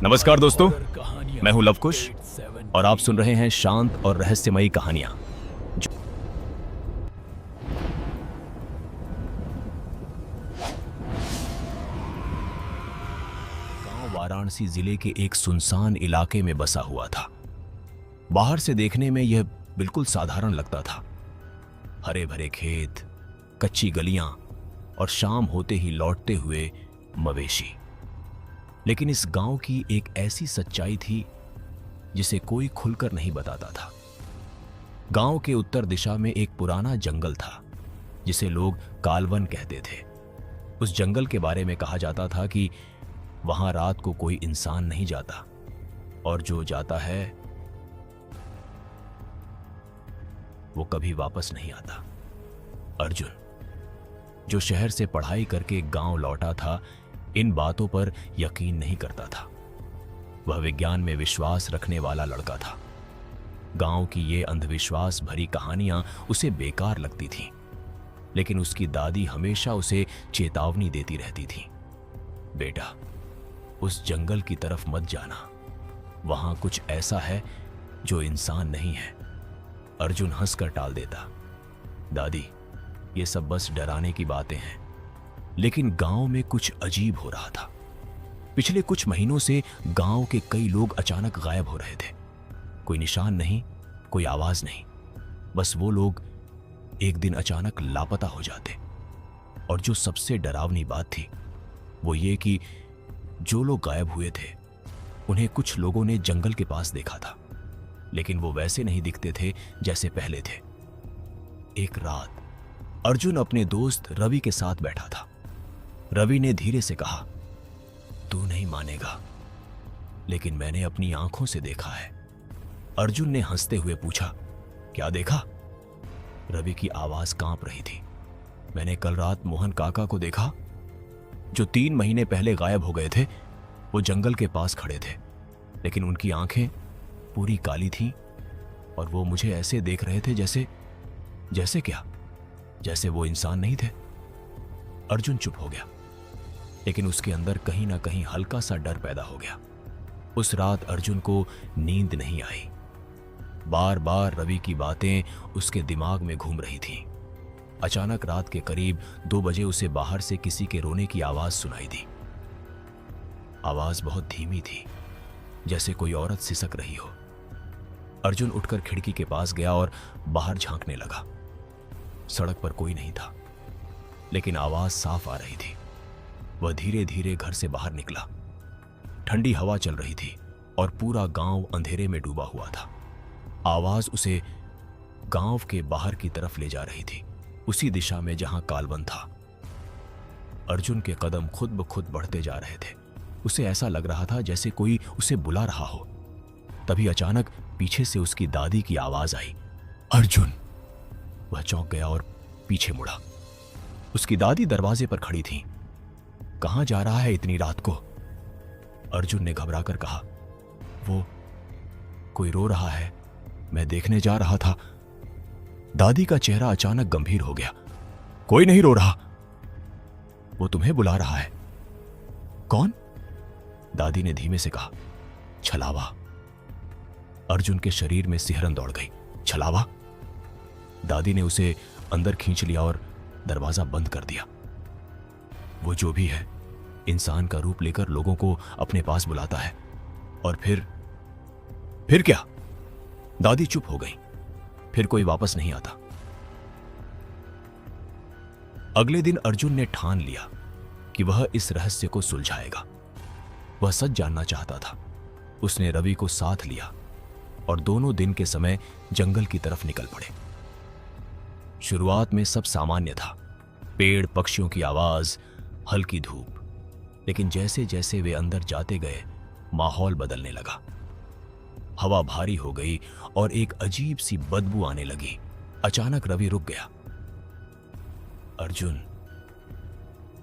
नमस्कार दोस्तों, मैं हूं लवकुश और आप सुन रहे हैं शांत और रहस्यमयी कहानियां। गांव वाराणसी जिले के एक सुनसान इलाके में बसा हुआ था। बाहर से देखने में यह बिल्कुल साधारण लगता था। हरे भरे खेत, कच्ची गलियां और शाम होते ही लौटते हुए मवेशी। लेकिन इस गांव की एक ऐसी सच्चाई थी जिसे कोई खुलकर नहीं बताता था। गांव के उत्तर दिशा में एक पुराना जंगल था जिसे लोग कालवन कहते थे। उस जंगल के बारे में कहा जाता था कि वहां रात को कोई इंसान नहीं जाता और जो जाता है वो कभी वापस नहीं आता। अर्जुन, जो शहर से पढ़ाई करके गांव लौटा था, इन बातों पर यकीन नहीं करता था। वह विज्ञान में विश्वास रखने वाला लड़का था। गांव की ये अंधविश्वास भरी कहानियां उसे बेकार लगती थीं, लेकिन उसकी दादी हमेशा उसे चेतावनी देती रहती थी। बेटा, उस जंगल की तरफ मत जाना, वहां कुछ ऐसा है जो इंसान नहीं है। अर्जुन हंसकर टाल देता, दादी, ये सब बस डराने की बातें हैं। लेकिन गांव में कुछ अजीब हो रहा था। पिछले कुछ महीनों से गांव के कई लोग अचानक गायब हो रहे थे। कोई निशान नहीं, कोई आवाज नहीं, बस वो लोग एक दिन अचानक लापता हो जाते। और जो सबसे डरावनी बात थी वो ये कि जो लोग गायब हुए थे उन्हें कुछ लोगों ने जंगल के पास देखा था, लेकिन वो वैसे नहीं दिखते थे जैसे पहले थे। एक रात अर्जुन अपने दोस्त रवि के साथ बैठा था। रवि ने धीरे से कहा, तू नहीं मानेगा, लेकिन मैंने अपनी आंखों से देखा है। अर्जुन ने हंसते हुए पूछा, क्या देखा? रवि की आवाज कांप रही थी। मैंने कल रात मोहन काका को देखा, जो 3 महीने पहले गायब हो गए थे। वो जंगल के पास खड़े थे, लेकिन उनकी आंखें पूरी काली थीं और वो मुझे ऐसे देख रहे थे जैसे क्या? जैसे वो इंसान नहीं थे। अर्जुन चुप हो गया, लेकिन उसके अंदर कहीं ना कहीं हल्का सा डर पैदा हो गया। उस रात अर्जुन को नींद नहीं आई। बार बार रवि की बातें उसके दिमाग में घूम रही थीं। अचानक रात के करीब 2 बजे उसे बाहर से किसी के रोने की आवाज सुनाई दी। आवाज बहुत धीमी थी, जैसे कोई औरत सिसक रही हो। अर्जुन उठकर खिड़की के पास गया और बाहर झांकने लगा। सड़क पर कोई नहीं था, लेकिन आवाज साफ आ रही थी। वह धीरे धीरे घर से बाहर निकला। ठंडी हवा चल रही थी और पूरा गांव अंधेरे में डूबा हुआ था। आवाज उसे गांव के बाहर की तरफ ले जा रही थी, उसी दिशा में जहां कालवन था। अर्जुन के कदम खुद ब खुद बढ़ते जा रहे थे। उसे ऐसा लग रहा था जैसे कोई उसे बुला रहा हो। तभी अचानक पीछे से उसकी दादी की आवाज आई, अर्जुन! वह चौंक गया और पीछे मुड़ा। उसकी दादी दरवाजे पर खड़ी थी। कहां जा रहा है इतनी रात को? अर्जुन ने घबराकर कहा, वो कोई रो रहा है, मैं देखने जा रहा था। दादी का चेहरा अचानक गंभीर हो गया। कोई नहीं रो रहा, वो तुम्हें बुला रहा है। कौन? दादी ने धीमे से कहा, छलावा। अर्जुन के शरीर में सिहरन दौड़ गई। छलावा? दादी ने उसे अंदर खींच लिया और दरवाजा बंद कर दिया। वो जो भी है, इंसान का रूप लेकर लोगों को अपने पास बुलाता है। और फिर क्या? दादी चुप हो गई। फिर कोई वापस नहीं आता। अगले दिन अर्जुन ने ठान लिया कि वह इस रहस्य को सुलझाएगा। वह सच जानना चाहता था। उसने रवि को साथ लिया और दोनों दिन के समय जंगल की तरफ निकल पड़े। शुरुआत में सब सामान्य था, पेड़, पक्षियों की आवाज, हल्की धूप। लेकिन जैसे जैसे वे अंदर जाते गए, माहौल बदलने लगा। हवा भारी हो गई और एक अजीब सी बदबू आने लगी। अचानक रवि रुक गया। अर्जुन,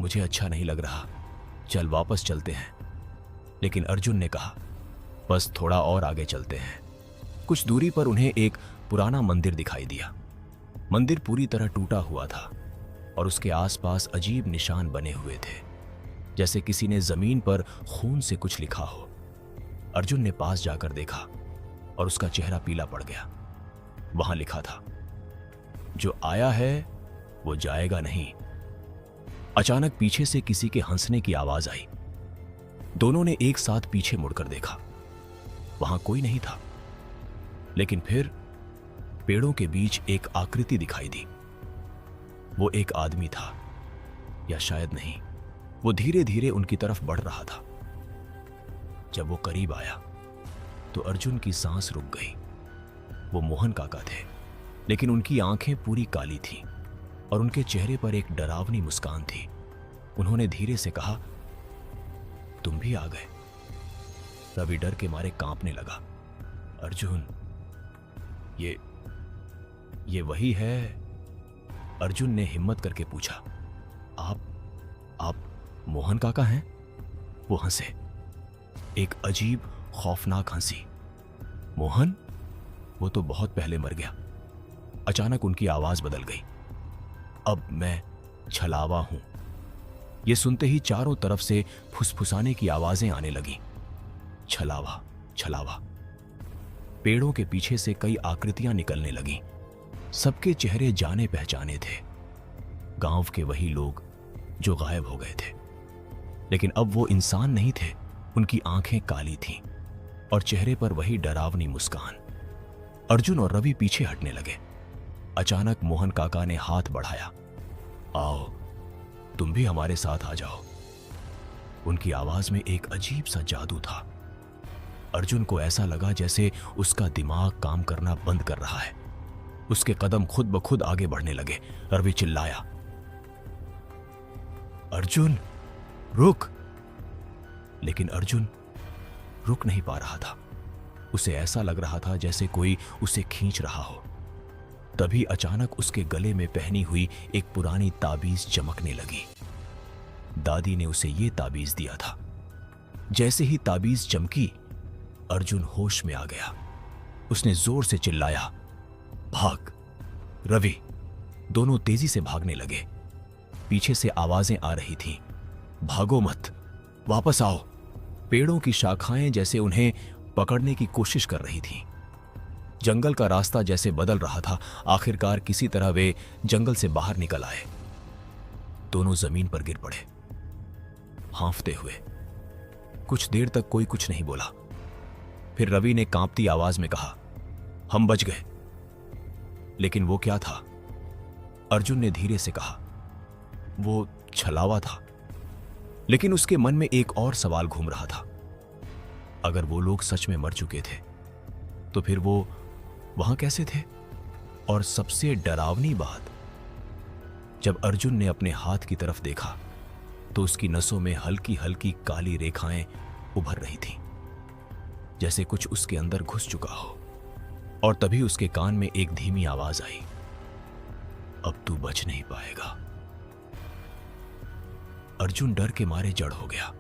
मुझे अच्छा नहीं लग रहा, चल वापस चलते हैं। लेकिन अर्जुन ने कहा, बस थोड़ा और आगे चलते हैं। कुछ दूरी पर उन्हें एक पुराना मंदिर दिखाई दिया। मंदिर पूरी तरह टूटा हुआ था और उसके आसपास अजीब निशान बने हुए थे, जैसे किसी ने जमीन पर खून से कुछ लिखा हो। अर्जुन ने पास जाकर देखा और उसका चेहरा पीला पड़ गया। वहां लिखा था, जो आया है वो जाएगा नहीं। अचानक पीछे से किसी के हंसने की आवाज आई। दोनों ने एक साथ पीछे मुड़कर देखा। वहां कोई नहीं था, लेकिन फिर पेड़ों के बीच एक आकृति दिखाई दी। वो एक आदमी था, या शायद नहीं, वो धीरे धीरे उनकी तरफ बढ़ रहा था। जब वो करीब आया तो अर्जुन की सांस रुक गई। वो मोहन काका थे, लेकिन उनकी आंखें पूरी काली थीं और उनके चेहरे पर एक डरावनी मुस्कान थी। उन्होंने धीरे से कहा, तुम भी आ गए। रवि डर के मारे कांपने लगा। अर्जुन, ये वही है? अर्जुन ने हिम्मत करके पूछा। आप मोहन काका हैं? वो हंसे, एक अजीब खौफनाक हंसी। मोहन? वो तो बहुत पहले मर गया। अचानक उनकी आवाज बदल गई। अब मैं छलावा हूं। ये सुनते ही चारों तरफ से फुसफुसाने की आवाजें आने लगीं। छलावा, छलावा। पेड़ों के पीछे से कई आकृतियां निकलने लगीं। सबके चेहरे जाने पहचाने थे। गांव के वही लोग जो गायब हो गए थे। लेकिन अब वो इंसान नहीं थे। उनकी आंखें काली थीं और चेहरे पर वही डरावनी मुस्कान। अर्जुन और रवि पीछे हटने लगे। अचानक मोहन काका ने हाथ बढ़ाया। आओ, तुम भी हमारे साथ आ जाओ। उनकी आवाज में एक अजीब सा जादू था। अर्जुन को ऐसा लगा जैसे उसका दिमाग काम करना बंद कर रहा है। उसके कदम खुद ब खुद आगे बढ़ने लगे। रवि चिल्लाया, अर्जुन रुक! लेकिन अर्जुन रुक नहीं पा रहा था। उसे ऐसा लग रहा था जैसे कोई उसे खींच रहा हो। तभी अचानक उसके गले में पहनी हुई एक पुरानी ताबीज चमकने लगी। दादी ने उसे यह ताबीज दिया था। जैसे ही ताबीज चमकी, अर्जुन होश में आ गया। उसने जोर से चिल्लाया, भाग! रवि! दोनों तेजी से भागने लगे। पीछे से आवाजें आ रही थीं, भागो मत, वापस आओ। पेड़ों की शाखाएं जैसे उन्हें पकड़ने की कोशिश कर रही थीं। जंगल का रास्ता जैसे बदल रहा था। आखिरकार किसी तरह वे जंगल से बाहर निकल आए। दोनों जमीन पर गिर पड़े, हांफते हुए। कुछ देर तक कोई कुछ नहीं बोला। फिर रवि ने कांपती आवाज में कहा, हम बच गए। लेकिन वो क्या था? अर्जुन ने धीरे से कहा, वो छलावा था। लेकिन उसके मन में एक और सवाल घूम रहा था। अगर वो लोग सच में मर चुके थे तो फिर वो वहां कैसे थे? और सबसे डरावनी बात, जब अर्जुन ने अपने हाथ की तरफ देखा तो उसकी नसों में हल्की हल्की काली रेखाएं उभर रही थीं, जैसे कुछ उसके अंदर घुस चुका हो। और तभी उसके कान में एक धीमी आवाज आई, अब तू बच नहीं पाएगा। अर्जुन डर के मारे जड़ हो गया,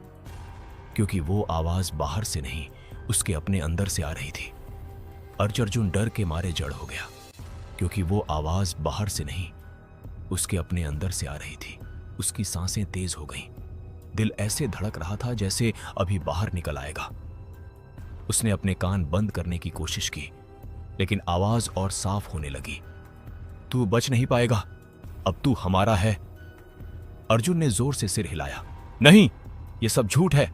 क्योंकि वो आवाज बाहर से नहीं, उसके अपने अंदर से आ रही थी। अर्जुन डर के मारे जड़ हो गया, क्योंकि वो आवाज बाहर से नहीं, उसके अपने अंदर से आ रही थी। उसकी सांसें तेज हो गईं। दिल ऐसे धड़क रहा था जैसे अभी बाहर निकल आएगा। उसने अपने कान बंद करने की कोशिश की, लेकिन आवाज और साफ होने लगी, तू बच नहीं पाएगा, अब तू हमारा है। अर्जुन ने जोर से सिर हिलाया, नहीं, ये सब झूठ है।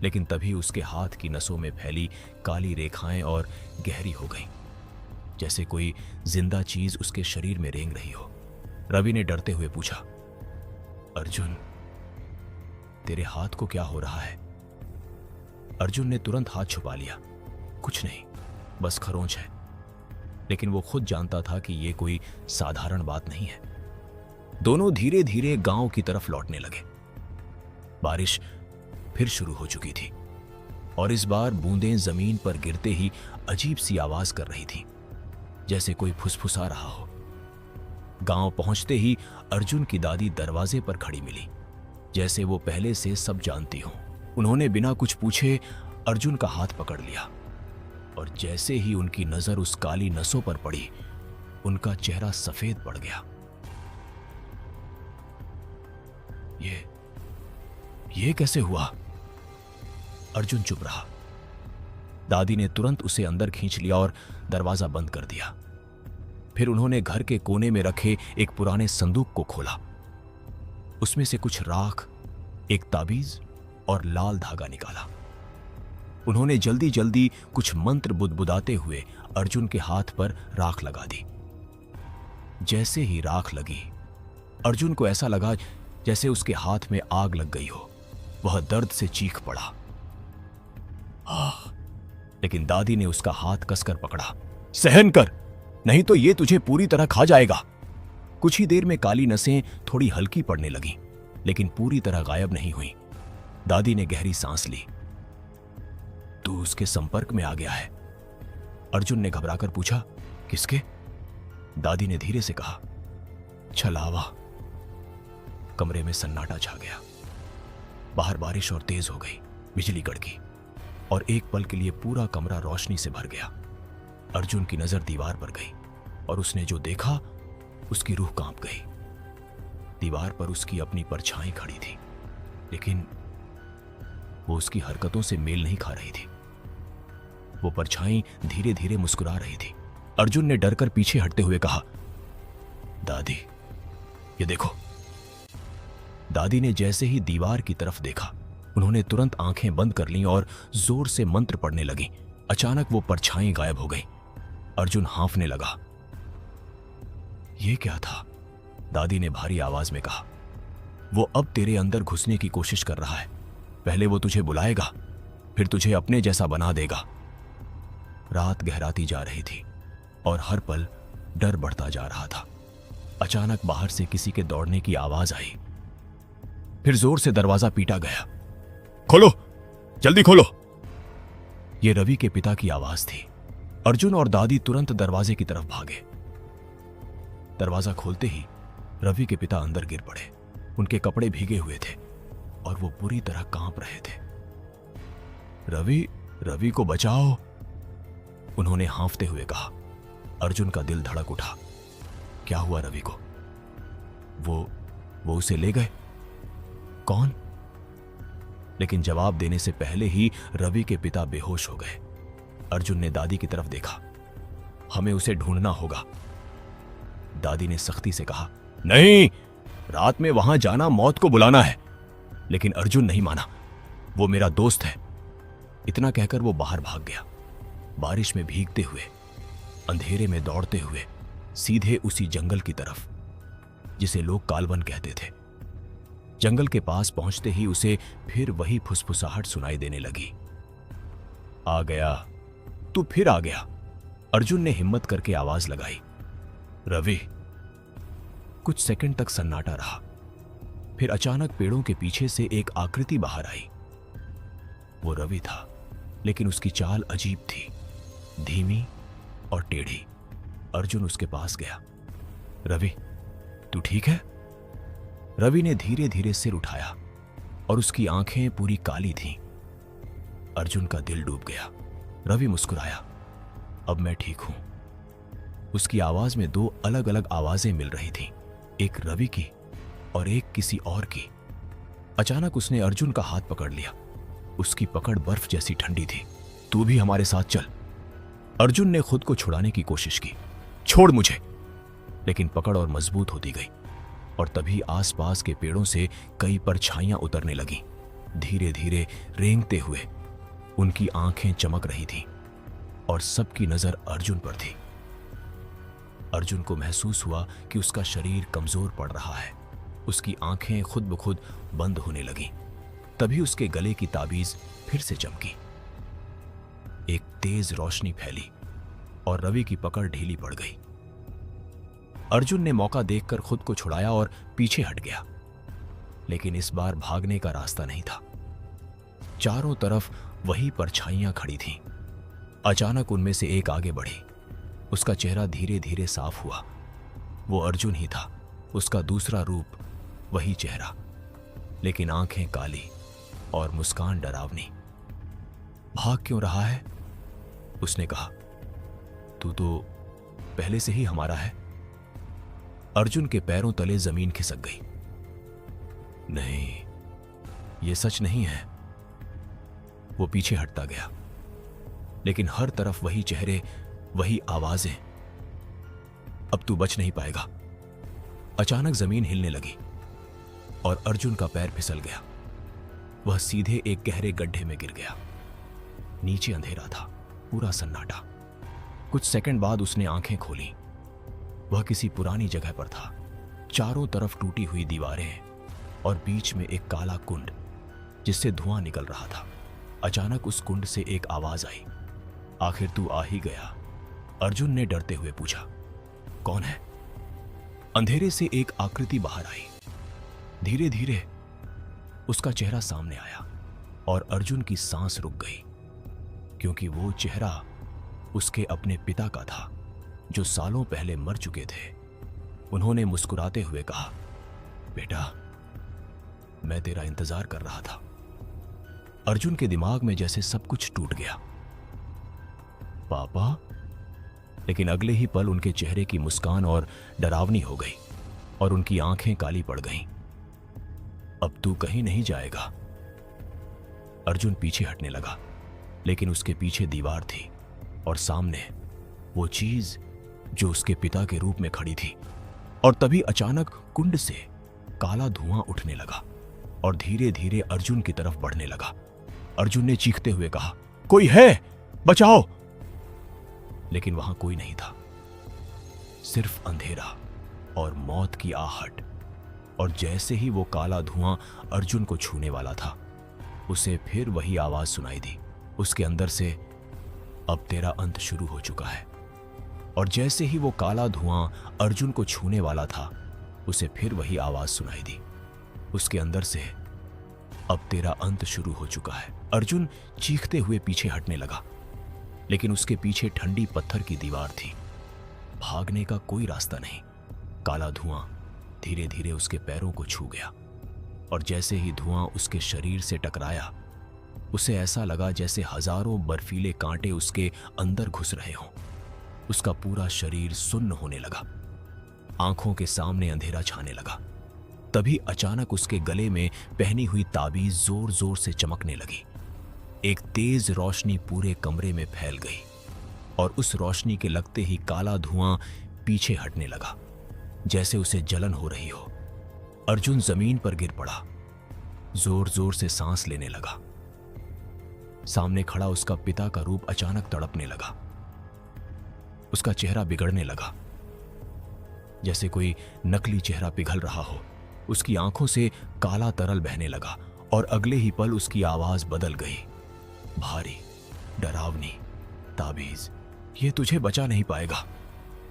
लेकिन तभी उसके हाथ की नसों में फैली काली रेखाएं और गहरी हो गईं, जैसे कोई जिंदा चीज उसके शरीर में रेंग रही हो। रवि ने डरते हुए पूछा, अर्जुन, तेरे हाथ को क्या हो रहा है? अर्जुन ने तुरंत हाथ छुपा लिया, कुछ नहीं, बस खरोंच है। लेकिन वो खुद जानता था कि यह कोई साधारण बात नहीं है। दोनों धीरे धीरे गांव की तरफ लौटने लगे। बारिश फिर शुरू हो चुकी थी और इस बार बूंदें जमीन पर गिरते ही अजीब सी आवाज कर रही थी, जैसे कोई फुसफुसा रहा हो। गांव पहुंचते ही अर्जुन की दादी दरवाजे पर खड़ी मिली, जैसे वो पहले से सब जानती हो। उन्होंने बिना कुछ पूछे अर्जुन का हाथ पकड़ लिया और जैसे ही उनकी नजर उस काली नसों पर पड़ी, उनका चेहरा सफेद पड़ गया। ये कैसे हुआ? अर्जुन चुप रहा। दादी ने तुरंत उसे अंदर खींच लिया और दरवाजा बंद कर दिया। फिर उन्होंने घर के कोने में रखे एक पुराने संदूक को खोला। उसमें से कुछ राख, एक ताबीज और लाल धागा निकाला। उन्होंने जल्दी जल्दी कुछ मंत्र बुदबुदाते हुए अर्जुन के हाथ पर राख लगा दी। जैसे ही राख लगी, अर्जुन को ऐसा लगा जैसे उसके हाथ में आग लग गई हो। वह दर्द से चीख पड़ा। लेकिन दादी ने उसका हाथ कसकर पकड़ा। सहन कर, नहीं तो ये तुझे पूरी तरह खा जाएगा। कुछ ही देर में काली नसें थोड़ी हल्की पड़ने लगी, लेकिन पूरी तरह गायब नहीं हुई। दादी ने गहरी सांस ली। तू उसके संपर्क में आ गया है? अर्जुन ने घबराकर पूछा। किसके? दादी ने धीरे से कहा। छलावा। कमरे में सन्नाटा छा गया। बाहर बारिश और तेज हो गई, बिजली कड़की और एक पल के लिए पूरा कमरा रोशनी से भर गया। अर्जुन की नजर दीवार पर गई और उसने जो देखा उसकी रूह कांप गई। दीवार पर उसकी अपनी परछाई खड़ी थी, लेकिन वो उसकी हरकतों से मेल नहीं खा रही थी। वो परछाई धीरे धीरे मुस्कुरा रही थी। अर्जुन ने डरकर पीछे हटते हुए कहा, दादी, ये देखो। दादी ने जैसे ही दीवार की तरफ देखा, उन्होंने तुरंत आंखें बंद कर लीं और जोर से मंत्र पढ़ने लगी। अचानक वो परछाई गायब हो गई। अर्जुन हांफने लगा। ये क्या था? दादी ने भारी आवाज में कहा। वो अब तेरे अंदर घुसने की कोशिश कर रहा है। पहले वो तुझे बुलाएगा, फिर तुझे अपने जैसा बना देगा। रात गहराती जा रही थी और हर पल डर बढ़ता जा रहा था। अचानक बाहर से किसी के दौड़ने की आवाज आई। फिर जोर से दरवाजा पीटा गया। खोलो, जल्दी खोलो। यह रवि के पिता की आवाज थी। अर्जुन और दादी तुरंत दरवाजे की तरफ भागे। दरवाजा खोलते ही रवि के पिता अंदर गिर पड़े। उनके कपड़े भीगे हुए थे और वो पूरी तरह कांप रहे थे। रवि, रवि को बचाओ, उन्होंने हांफते हुए कहा। अर्जुन का दिल धड़क उठा। क्या हुआ रवि को? वो उसे ले गए? कौन? लेकिन जवाब देने से पहले ही रवि के पिता बेहोश हो गए। अर्जुन ने दादी की तरफ देखा। हमें उसे ढूंढना होगा, दादी ने सख्ती से कहा। नहीं, रात में वहां जाना मौत को बुलाना है। लेकिन अर्जुन नहीं माना। वो मेरा दोस्त है। इतना कहकर वो बाहर भाग गया। बारिश में भीगते हुए, अंधेरे में दौड़ते हुए, सीधे उसी जंगल की तरफ जिसे लोग कालवन कहते थे। जंगल के पास पहुंचते ही उसे फिर वही फुसफुसाहट सुनाई देने लगी। आ गया, तू फिर आ गया, अर्जुन ने हिम्मत करके आवाज लगाई। रवि। कुछ सेकंड तक सन्नाटा रहा। फिर अचानक पेड़ों के पीछे से एक आकृति बाहर आई। वो रवि था, लेकिन उसकी चाल अजीब थी, धीमी और टेढ़ी। अर्जुन उसके पास गया। रवि, तू ठीक है? रवि ने धीरे धीरे सिर उठाया और उसकी आंखें पूरी काली थीं। अर्जुन का दिल डूब गया। रवि मुस्कुराया। अब मैं ठीक हूं। उसकी आवाज में दो अलग अलग आवाजें मिल रही थीं, एक रवि की और एक किसी और की। अचानक उसने अर्जुन का हाथ पकड़ लिया। उसकी पकड़ बर्फ जैसी ठंडी थी। तू भी हमारे साथ चल। अर्जुन ने खुद को छुड़ाने की कोशिश की। छोड़ मुझे। लेकिन पकड़ और मजबूत होती गई और तभी आसपास के पेड़ों से कई परछाइयां उतरने लगीं, धीरे धीरे रेंगते हुए। उनकी आंखें चमक रही थीं और सबकी नजर अर्जुन पर थी। अर्जुन को महसूस हुआ कि उसका शरीर कमजोर पड़ रहा है। उसकी आंखें खुद ब खुद बंद होने लगीं। तभी उसके गले की ताबीज फिर से चमकी। एक तेज रोशनी फैली और रवि की पकड़ ढीली पड़ गई। अर्जुन ने मौका देखकर खुद को छुड़ाया और पीछे हट गया। लेकिन इस बार भागने का रास्ता नहीं था। चारों तरफ वही परछाइयां खड़ी थीं। अचानक उनमें से एक आगे बढ़ी। उसका चेहरा धीरे धीरे साफ हुआ। वो अर्जुन ही था। उसका दूसरा रूप, वही चेहरा, लेकिन आंखें काली और मुस्कान डरावनी। भाग क्यों रहा है? उसने कहा। तू तो पहले से ही हमारा है। अर्जुन के पैरों तले जमीन खिसक गई। नहीं, ये सच नहीं है। वो पीछे हटता गया। लेकिन हर तरफ वही चेहरे, वही आवाजें। अब तू बच नहीं पाएगा। अचानक जमीन हिलने लगी और अर्जुन का पैर फिसल गया। वह सीधे एक गहरे गड्ढे में गिर गया। नीचे अंधेरा था, पूरा सन्नाटा। कुछ सेकंड बाद उसने आंखें खोली। वह किसी पुरानी जगह पर था। चारों तरफ टूटी हुई दीवारें और बीच में एक काला कुंड जिससे धुआं निकल रहा था। अचानक उस कुंड से एक आवाज आई, आखिर तू आ ही गया। अर्जुन ने डरते हुए पूछा, कौन है? अंधेरे से एक आकृति बाहर आई। धीरे धीरे उसका चेहरा सामने आया और अर्जुन की सांस रुक गई, क्योंकि वो चेहरा उसके अपने पिता का था, जो सालों पहले मर चुके थे। उन्होंने मुस्कुराते हुए कहा, बेटा, मैं तेरा इंतजार कर रहा था। अर्जुन के दिमाग में जैसे सब कुछ टूट गया। पापा? लेकिन अगले ही पल उनके चेहरे की मुस्कान और डरावनी हो गई और उनकी आंखें काली पड़ गईं। अब तू कहीं नहीं जाएगा। अर्जुन पीछे हटने लगा, लेकिन उसके पीछे दीवार थी और सामने वो चीज जो उसके पिता के रूप में खड़ी थी। और तभी अचानक कुंड से काला धुआं उठने लगा और धीरे धीरे अर्जुन की तरफ बढ़ने लगा। अर्जुन ने चीखते हुए कहा, कोई है, बचाओ! लेकिन वहां कोई नहीं था, सिर्फ अंधेरा और मौत की आहट। और जैसे ही वो काला धुआं अर्जुन को छूने वाला था, उसे फिर वही आवाज सुनाई दी उसके अंदर से, अब तेरा अंत शुरू हो चुका है। और जैसे ही वो काला धुआं अर्जुन को छूने वाला था, उसे फिर वही आवाज सुनाई दी उसके अंदर से, अब तेरा अंत शुरू हो चुका है। अर्जुन चीखते हुए पीछे हटने लगा, लेकिन उसके पीछे ठंडी पत्थर की दीवार थी। भागने का कोई रास्ता नहीं। काला धुआं धीरे धीरे उसके पैरों को छू गया और जैसे ही धुआं उसके शरीर से टकराया, उसे ऐसा लगा जैसे हजारों बर्फीले कांटे उसके अंदर घुस रहे हों। उसका पूरा शरीर सुन्न होने लगा। आंखों के सामने अंधेरा छाने लगा। तभी अचानक उसके गले में पहनी हुई ताबीज जोर जोर से चमकने लगी। एक तेज रोशनी पूरे कमरे में फैल गई और उस रोशनी के लगते ही काला धुआं पीछे हटने लगा, जैसे उसे जलन हो रही हो। अर्जुन जमीन पर गिर पड़ा, जोर जोर से सांस लेने लगा। सामने खड़ा उसका पिता का रूप अचानक तड़पने लगा। उसका चेहरा बिगड़ने लगा, जैसे कोई नकली चेहरा पिघल रहा हो। उसकी आंखों से काला तरल बहने लगा और अगले ही पल उसकी आवाज बदल गई, भारी, डरावनी। ताबीज, ये तुझे बचा नहीं पाएगा।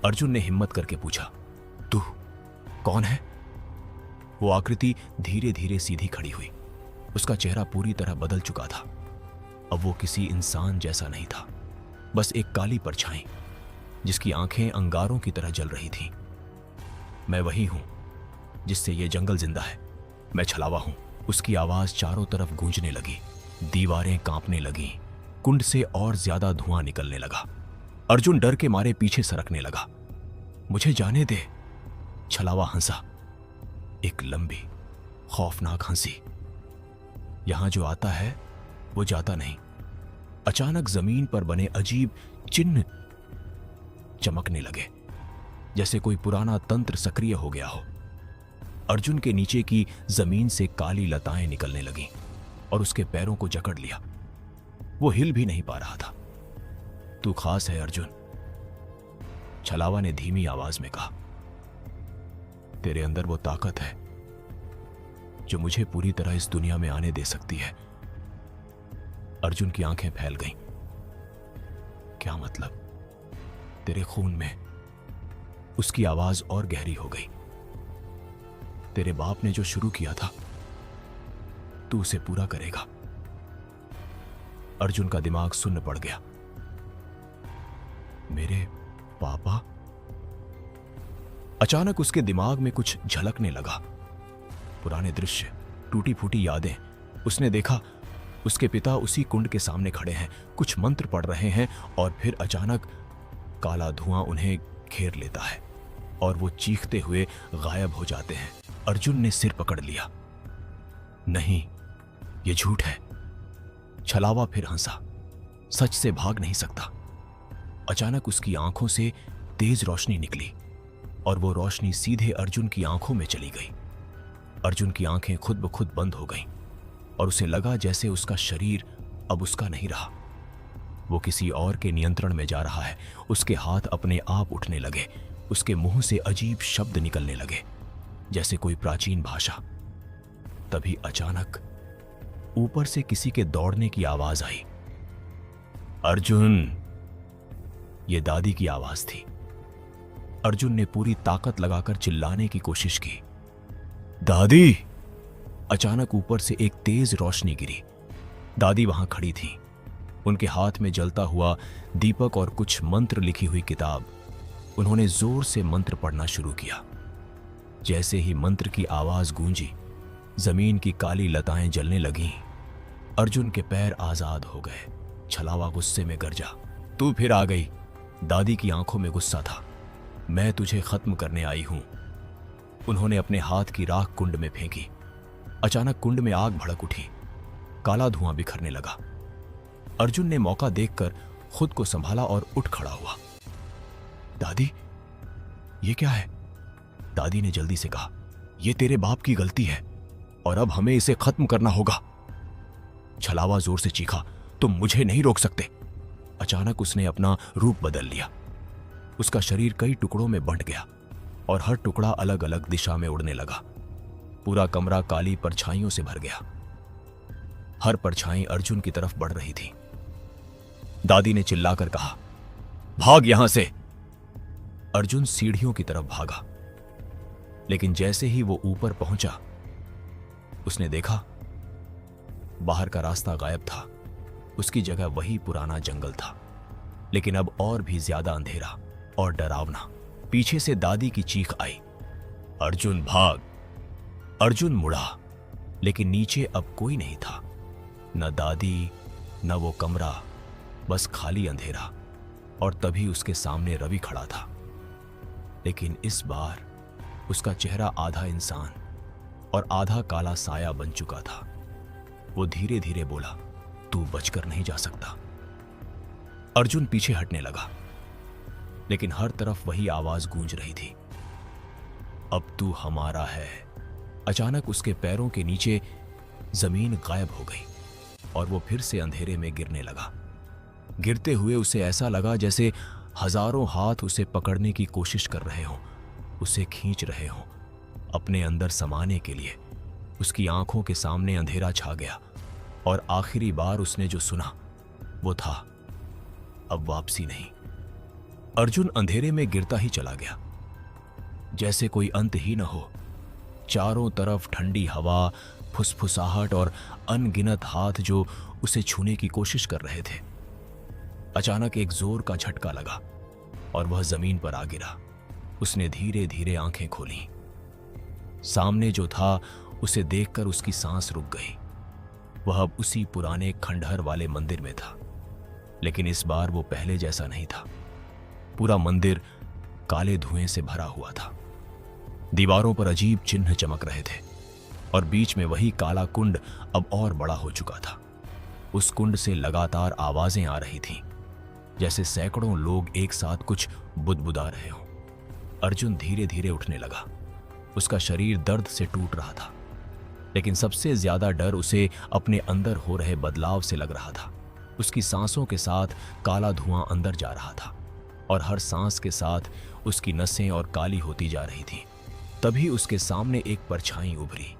अर्जुन ने हिम्मत करके पूछा, तू कौन है? वो आकृति धीरे धीरे सीधी खड़ी हुई। उसका चेहरा पूरी तरह बदल चुका था। अब वो किसी इंसान जैसा नहीं था, बस एक काली परछाई जिसकी आंखें अंगारों की तरह जल रही थीं। मैं वही हूं जिससे ये जंगल जिंदा है। मैं छलावा हूं। उसकी आवाज चारों तरफ गूंजने लगी। दीवारें कांपने लगीं। कुंड से और ज्यादा धुआं निकलने लगा। अर्जुन डर के मारे पीछे सरकने लगा। मुझे जाने दे। छलावा हंसा, एक लंबी, खौफनाक हंसी। यहां जो आता है वो जाता नहीं। अचानक जमीन पर बने अजीब चिन्ह चमकने लगे, जैसे कोई पुराना तंत्र सक्रिय हो गया हो। अर्जुन के नीचे की जमीन से काली लताएं निकलने लगीं और उसके पैरों को जकड़ लिया। वो हिल भी नहीं पा रहा था। तू खास है अर्जुन, छलावा ने धीमी आवाज में कहा। तेरे अंदर वो ताकत है जो मुझे पूरी तरह इस दुनिया में आने दे सकती है। अर्जुन की आंखें फैल गईं। क्या मतलब? तेरे खून में। उसकी आवाज और गहरी हो गई। तेरे बाप ने जो शुरू किया था, तू उसे पूरा करेगा। अर्जुन का दिमाग सुन्न पड़ गया। मेरे पापा? अचानक उसके दिमाग में कुछ झलकने लगा। पुराने दृश्य, टूटी फूटी यादें। उसने देखा उसके पिता उसी कुंड के सामने खड़े हैं, कुछ मंत्र पढ़ रहे हैं और फिर अचानक काला धुआं उन्हें घेर लेता है और वो चीखते हुए गायब हो जाते हैं। अर्जुन ने सिर पकड़ लिया। नहीं, ये झूठ है। छलावा फिर हंसा, सच से भाग नहीं सकता। अचानक उसकी आंखों से तेज रोशनी निकली और वो रोशनी सीधे अर्जुन की आंखों में चली गई। अर्जुन की आंखें खुद ब खुद बंद हो गईं और उसे लगा जैसे उसका शरीर अब उसका नहीं रहा, वो किसी और के नियंत्रण में जा रहा है। उसके हाथ अपने आप उठने लगे, उसके मुंह से अजीब शब्द निकलने लगे जैसे कोई प्राचीन भाषा। तभी अचानक ऊपर से किसी के दौड़ने की आवाज आई। अर्जुन! ये दादी की आवाज थी। अर्जुन ने पूरी ताकत लगाकर चिल्लाने की कोशिश की, दादी! अचानक ऊपर से एक तेज रोशनी गिरी। दादी वहां खड़ी थी, उनके हाथ में जलता हुआ दीपक और कुछ मंत्र लिखी हुई किताब। उन्होंने जोर से मंत्र पढ़ना शुरू किया। जैसे ही मंत्र की आवाज गूंजी, जमीन की काली लताएं जलने लगीं। अर्जुन के पैर आजाद हो गए। छलावा गुस्से में गरजा, तू फिर आ गई। दादी की आंखों में गुस्सा था। मैं तुझे खत्म करने आई हूं। उन्होंने अपने हाथ की राख कुंड में फेंकी। अचानक कुंड में आग भड़क उठी, काला धुआं बिखरने लगा। अर्जुन ने मौका देखकर खुद को संभाला और उठ खड़ा हुआ। दादी, ये क्या है? दादी ने जल्दी से कहा, यह तेरे बाप की गलती है और अब हमें इसे खत्म करना होगा। छलावा जोर से चीखा, तुम मुझे नहीं रोक सकते। अचानक उसने अपना रूप बदल लिया। उसका शरीर कई टुकड़ों में बंट गया और हर टुकड़ा अलग अलग दिशा में उड़ने लगा। पूरा कमरा काली परछाइयों से भर गया। हर परछाई अर्जुन की तरफ बढ़ रही थी। दादी ने चिल्लाकर कहा, भाग यहां से। अर्जुन सीढ़ियों की तरफ भागा, लेकिन जैसे ही वो ऊपर पहुंचा, उसने देखा बाहर का रास्ता गायब था। उसकी जगह वही पुराना जंगल था, लेकिन अब और भी ज्यादा अंधेरा और डरावना। पीछे से दादी की चीख आई, अर्जुन भाग। अर्जुन मुड़ा, लेकिन नीचे अब कोई नहीं था। न दादी, न वो कमरा, बस खाली अंधेरा। और तभी उसके सामने रवि खड़ा था, लेकिन इस बार उसका चेहरा आधा इंसान और आधा काला साया बन चुका था। वो धीरे धीरे बोला, तू बचकर नहीं जा सकता। अर्जुन पीछे हटने लगा, लेकिन हर तरफ वही आवाज गूंज रही थी, अब तू हमारा है। अचानक उसके पैरों के नीचे जमीन गायब हो गई और वो फिर से अंधेरे में गिरने लगा। गिरते हुए उसे ऐसा लगा जैसे हजारों हाथ उसे पकड़ने की कोशिश कर रहे हों, उसे खींच रहे हों अपने अंदर समाने के लिए। उसकी आंखों के सामने अंधेरा छा गया और आखिरी बार उसने जो सुना वो था, अब वापसी नहीं। अर्जुन अंधेरे में गिरता ही चला गया, जैसे कोई अंत ही न हो। चारों तरफ ठंडी हवा, फुसफुसाहट और अनगिनत हाथ जो उसे छूने की कोशिश कर रहे थे। अचानक एक जोर का झटका लगा और वह जमीन पर आ गिरा। उसने धीरे धीरे आंखें खोली। सामने जो था उसे देखकर उसकी सांस रुक गई। वह अब उसी पुराने खंडहर वाले मंदिर में था, लेकिन इस बार वो पहले जैसा नहीं था। पूरा मंदिर काले धुएं से भरा हुआ था। दीवारों पर अजीब चिन्ह चमक रहे थे और बीच में वही काला कुंड अब और बड़ा हो चुका था। उस कुंड से लगातार आवाजें आ रही थीं, जैसे सैकड़ों लोग एक साथ कुछ बुदबुदा रहे हों। अर्जुन धीरे धीरे उठने लगा। उसका शरीर दर्द से टूट रहा था, लेकिन सबसे ज्यादा डर उसे अपने अंदर हो रहे बदलाव से लग रहा था। उसकी सांसों के साथ काला धुआं अंदर जा रहा था और हर सांस के साथ उसकी नसें और काली होती जा रही थीं। तभी उसके सामने एक परछाई उभरी।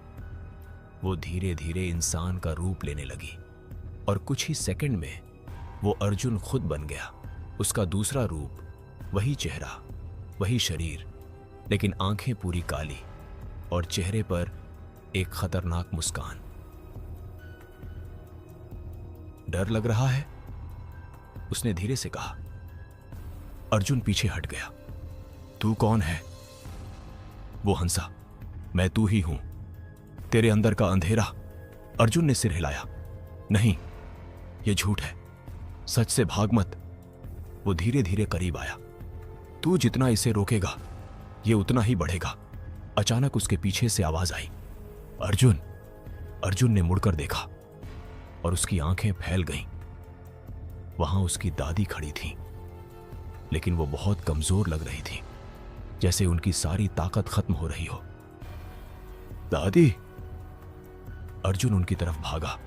वो धीरे धीरे इंसान का रूप लेने लगी और कुछ ही सेकंड में वो अर्जुन खुद बन गया। उसका दूसरा रूप, वही चेहरा, वही शरीर, लेकिन आंखें पूरी काली और चेहरे पर एक खतरनाक मुस्कान। डर लग रहा है? उसने धीरे से कहा। अर्जुन पीछे हट गया। तू कौन है? वो हंसा। मैं तू ही हूं, तेरे अंदर का अंधेरा। अर्जुन ने सिर हिलाया। नहीं, यह झूठ है, सच से भाग मत। वो धीरे धीरे करीब आया। तू जितना इसे रोकेगा ये उतना ही बढ़ेगा। अचानक उसके पीछे से आवाज आई, अर्जुन। अर्जुन ने मुड़कर देखा और उसकी आंखें फैल गईं। वहां उसकी दादी खड़ी थी, लेकिन वो बहुत कमजोर लग रही थी, जैसे उनकी सारी ताकत खत्म हो रही हो। दादी! अर्जुन उनकी तरफ भागा,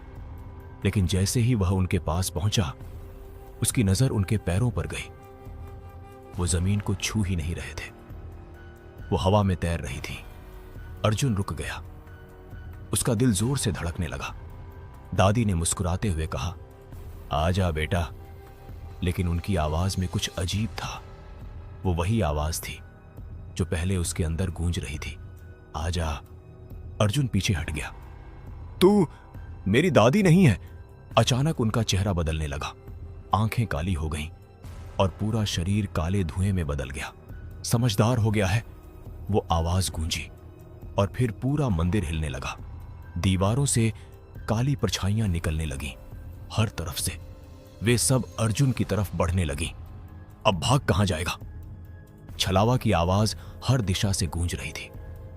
लेकिन जैसे ही वह उनके पास पहुंचा, उसकी नजर उनके पैरों पर गई। वो जमीन को छू ही नहीं रहे थे, वो हवा में तैर रही थी। अर्जुन रुक गया, उसका दिल जोर से धड़कने लगा। दादी ने मुस्कुराते हुए कहा, आजा बेटा। लेकिन उनकी आवाज में कुछ अजीब था। वो वही आवाज थी जो पहले उसके अंदर गूंज रही थी, आजा। अर्जुन पीछे हट गया। तू मेरी दादी नहीं है। अचानक उनका चेहरा बदलने लगा, आंखें काली हो गईं और पूरा शरीर काले धुएं में बदल गया। समझदार हो गया है, वो आवाज गूंजी और फिर पूरा मंदिर हिलने लगा। दीवारों से काली परछाइयां निकलने लगीं, हर तरफ से। वे सब अर्जुन की तरफ बढ़ने लगीं। अब भाग कहां जाएगा? छलावा की आवाज हर दिशा से गूंज रही थी।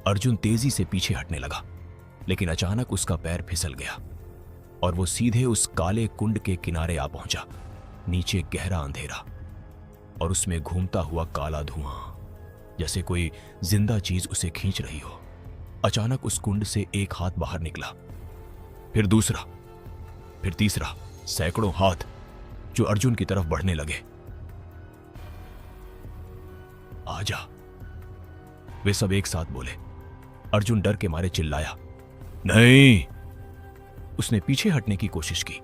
अर्जुन तेजी से पीछे हटने लगा, लेकिन अचानक उसका पैर फिसल गया और वो सीधे उस काले कुंड के किनारे आ पहुंचा। नीचे गहरा अंधेरा और उसमें घूमता हुआ काला धुआं, जैसे कोई जिंदा चीज उसे खींच रही हो। अचानक उस कुंड से एक हाथ बाहर निकला, फिर दूसरा, फिर तीसरा। सैकड़ों हाथ जो अर्जुन की तरफ बढ़ने लगे। आजा, वे सब एक साथ बोले। अर्जुन डर के मारे चिल्लाया, नहीं। उसने पीछे हटने की कोशिश की,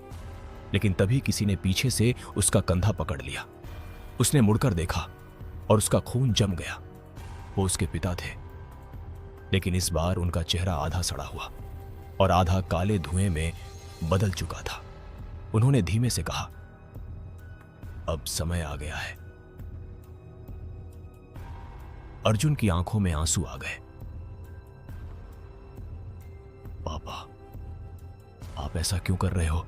लेकिन तभी किसी ने पीछे से उसका कंधा पकड़ लिया। उसने मुड़कर देखा और उसका खून जम गया। वो उसके पिता थे, लेकिन इस बार उनका चेहरा आधा सड़ा हुआ और आधा काले धुएं में बदल चुका था। उन्होंने धीमे से कहा, अब समय आ गया है। अर्जुन की आंखों में आंसू आ गए। पापा, आप ऐसा क्यों कर रहे हो?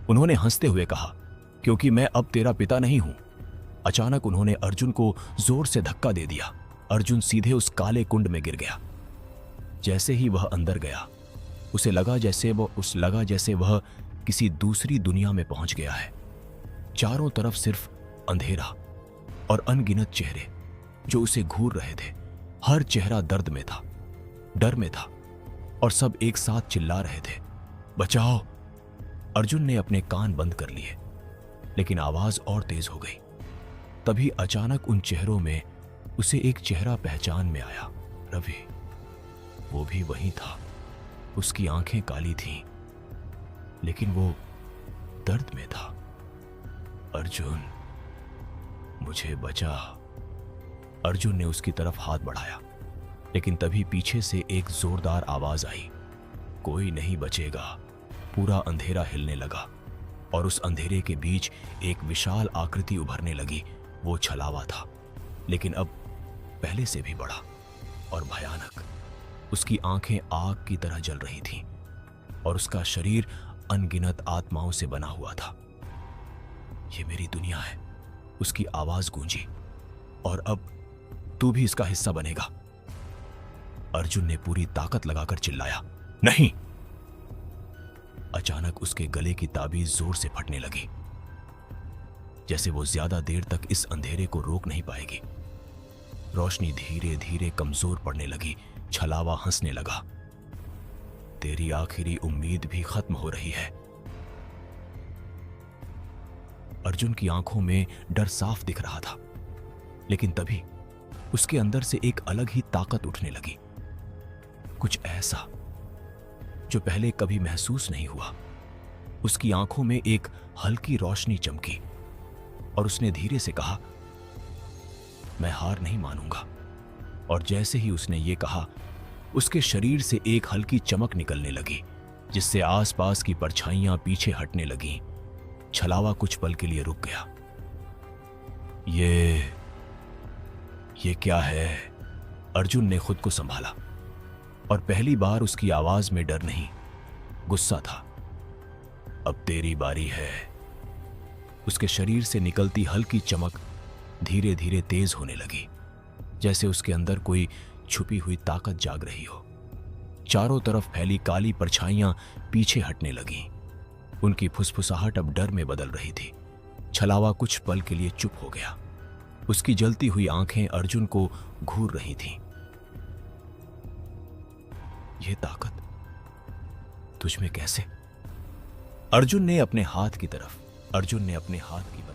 उन्होंने हंसते हुए कहा, क्योंकि मैं अब तेरा पिता नहीं हूं। अचानक उन्होंने अर्जुन को जोर से धक्का दे दिया। अर्जुन सीधे उस काले कुंड में गिर गया। जैसे ही वह अंदर गया, उसे लगा जैसे वह किसी दूसरी दुनिया में पहुंच गया है। चारों तरफ सिर्फ अंधेरा और अनगिनत चेहरे जो उसे घूर रहे थे। हर चेहरा दर्द में था, डर में था और सब एक साथ चिल्ला रहे थे, बचाओ। अर्जुन ने अपने कान बंद कर लिए, लेकिन आवाज और तेज हो गई। तभी अचानक उन चेहरों में उसे एक चेहरा पहचान में आया, रवि। वो भी वही था। उसकी आंखें काली थीं, लेकिन वो दर्द में था। अर्जुन, मुझे बचा। अर्जुन ने उसकी तरफ हाथ बढ़ाया, लेकिन तभी पीछे से एक जोरदार आवाज आई, कोई नहीं बचेगा। पूरा अंधेरा हिलने लगा और उस अंधेरे के बीच एक विशाल आकृति उभरने लगी। वो छलावा था, लेकिन अब पहले से भी बड़ा और भयानक। उसकी आंखें आग की तरह जल रही थीं और उसका शरीर अनगिनत आत्माओं से बना हुआ था। ये मेरी दुनिया है, उसकी आवाज गूंजी, और अब तू भी इसका हिस्सा बनेगा। अर्जुन ने पूरी ताकत लगाकर चिल्लाया, नहीं। अचानक उसके गले की ताबीज जोर से फटने लगी, जैसे वो ज्यादा देर तक इस अंधेरे को रोक नहीं पाएगी। रोशनी धीरे धीरे कमजोर पड़ने लगी। छलावा हंसने लगा, तेरी आखिरी उम्मीद भी खत्म हो रही है। अर्जुन की आंखों में डर साफ दिख रहा था, लेकिन तभी उसके अंदर से एक अलग ही ताकत उठने लगी, कुछ ऐसा जो पहले कभी महसूस नहीं हुआ। उसकी आंखों में एक हल्की रोशनी चमकी और उसने धीरे से कहा, मैं हार नहीं मानूंगा। और जैसे ही उसने ये कहा, उसके शरीर से एक हल्की चमक निकलने लगी, जिससे आसपास की परछाइयां पीछे हटने लगीं। छलावा कुछ पल के लिए रुक गया। ये क्या है? अर्जुन ने खुद को संभाला और पहली बार उसकी आवाज में डर नहीं, गुस्सा था। अब तेरी बारी है। उसके शरीर से निकलती हल्की चमक धीरे धीरे तेज होने लगी, जैसे उसके अंदर कोई छुपी हुई ताकत जाग रही हो। चारों तरफ फैली काली परछाइयां पीछे हटने लगीं। उनकी फुसफुसाहट अब डर में बदल रही थी, छलावा कुछ पल के लिए चुप हो गया। उसकी जलती हुई आंखें अर्जुन को घूर रही थीं। यह ताकत तुझ में कैसे? अर्जुन ने अपने हाथ की